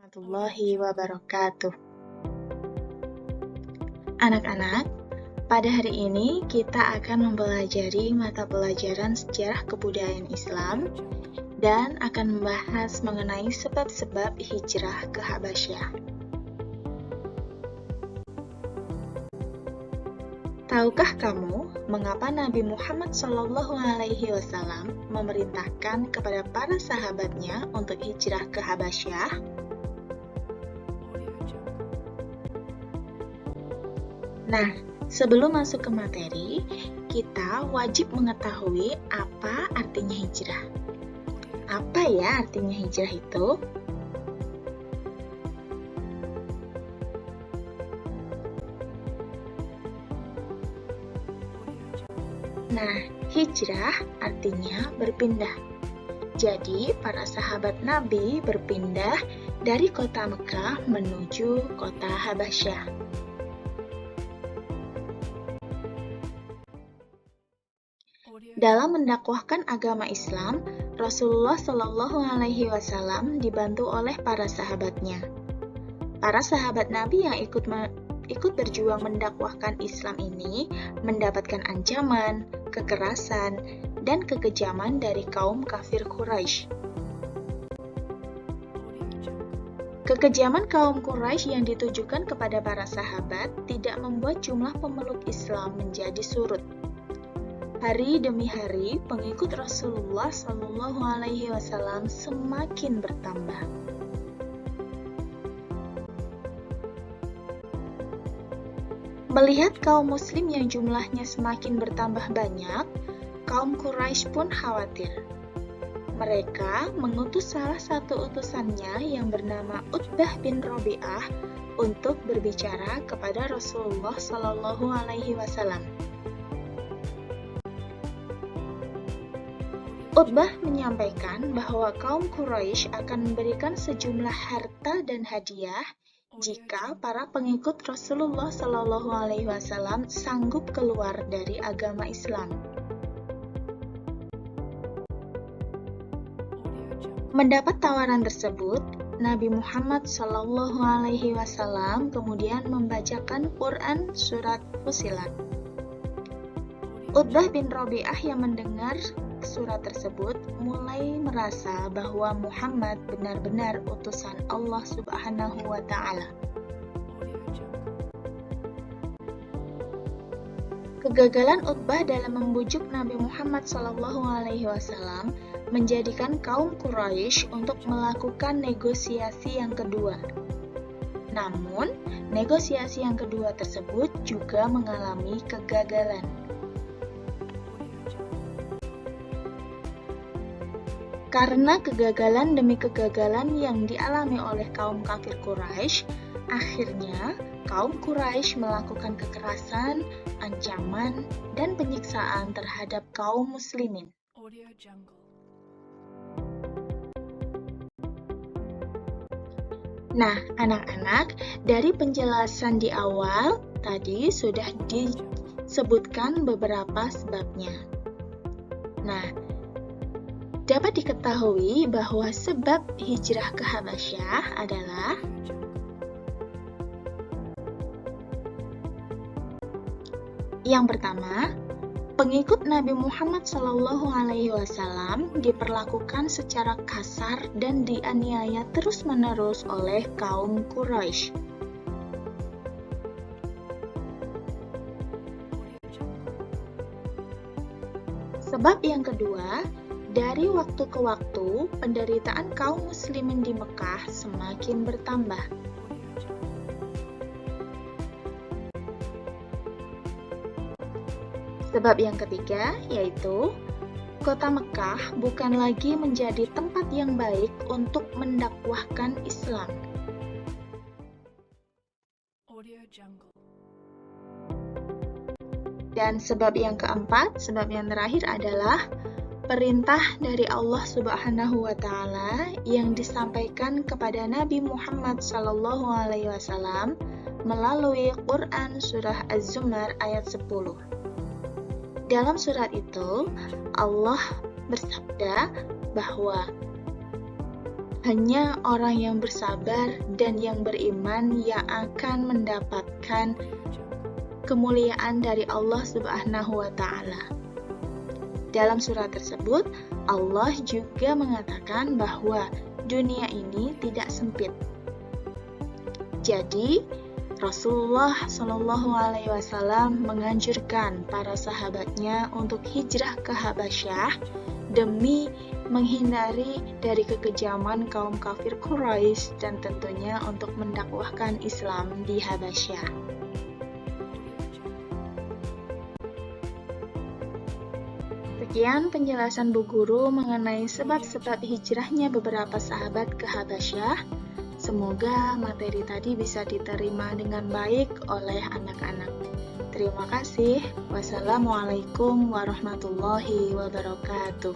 Warahmatullahi wabarakatuh. Anak-anak, pada hari ini kita akan mempelajari mata pelajaran sejarah kebudayaan Islam dan akan membahas mengenai sebab-sebab hijrah ke Habasyah. Tahukah kamu mengapa Nabi Muhammad SAW memerintahkan kepada para sahabatnya untuk hijrah ke Habasyah? Nah, sebelum masuk ke materi, kita wajib mengetahui apa artinya hijrah. Apa ya artinya hijrah itu? Nah, hijrah artinya berpindah. Jadi, para sahabat Nabi berpindah dari kota Mekah menuju kota Habasyah. Dalam mendakwahkan agama Islam, Rasulullah SAW dibantu oleh para sahabatnya. Para sahabat Nabi yang ikut berjuang mendakwahkan Islam ini mendapatkan ancaman, kekerasan, dan kekejaman dari kaum kafir Quraisy. Kekejaman kaum Quraisy yang ditujukan kepada para sahabat tidak membuat jumlah pemeluk Islam menjadi surut. Hari demi hari, pengikut Rasulullah SAW semakin bertambah. Melihat kaum Muslim yang jumlahnya semakin bertambah banyak, kaum Quraisy pun khawatir. Mereka mengutus salah satu utusannya yang bernama Utbah bin Rabi'ah untuk berbicara kepada Rasulullah SAW. Utbah menyampaikan bahwa kaum Quraisy akan memberikan sejumlah harta dan hadiah jika para pengikut Rasulullah SAW sanggup keluar dari agama Islam. Mendapat tawaran tersebut, Nabi Muhammad SAW kemudian membacakan Quran surat Fussilat. Utbah bin Rabi'ah yang mendengar surat tersebut mulai merasa bahwa Muhammad benar-benar utusan Allah Subhanahu wa Ta'ala. Kegagalan Utbah dalam membujuk Nabi Muhammad SAW menjadikan kaum Quraisy untuk melakukan negosiasi yang kedua. Namun, negosiasi yang kedua tersebut juga mengalami kegagalan. Karena kegagalan demi kegagalan yang dialami oleh kaum kafir Quraisy, akhirnya kaum Quraisy melakukan kekerasan, ancaman, dan penyiksaan terhadap kaum muslimin. Nah, anak-anak, dari penjelasan di awal tadi sudah disebutkan beberapa sebabnya. Nah, dapat diketahui bahwa sebab hijrah ke Habasyah adalah yang pertama, pengikut Nabi Muhammad SAW diperlakukan secara kasar dan dianiaya terus-menerus oleh kaum Quraisy. Sebab yang kedua, dari waktu ke waktu, penderitaan kaum muslimin di Mekah semakin bertambah. Sebab yang ketiga, yaitu kota Mekah bukan lagi menjadi tempat yang baik untuk mendakwahkan Islam. Dan sebab yang keempat, sebab yang terakhir adalah perintah dari Allah Subhanahu wa Ta'ala yang disampaikan kepada Nabi Muhammad SAW melalui Quran surah Az-Zumar ayat 10. Dalam surat itu, Allah bersabda bahwa Hanya orang yang bersabar dan yang beriman yang akan mendapatkan kemuliaan dari Allah Subhanahu wa Ta'ala. Dalam surat tersebut, Allah juga mengatakan bahwa dunia ini tidak sempit. Jadi, Rasulullah Shallallahu Alaihi Wasallam menganjurkan para sahabatnya untuk hijrah ke Habasyah demi menghindari dari kekejaman kaum kafir Quraisy dan tentunya untuk mendakwahkan Islam di Habasyah. Sekian penjelasan Bu Guru mengenai sebab-sebab hijrahnya beberapa sahabat ke Habasyah. Semoga materi tadi bisa diterima dengan baik oleh anak-anak. Terima kasih. Wassalamualaikum warahmatullahi wabarakatuh.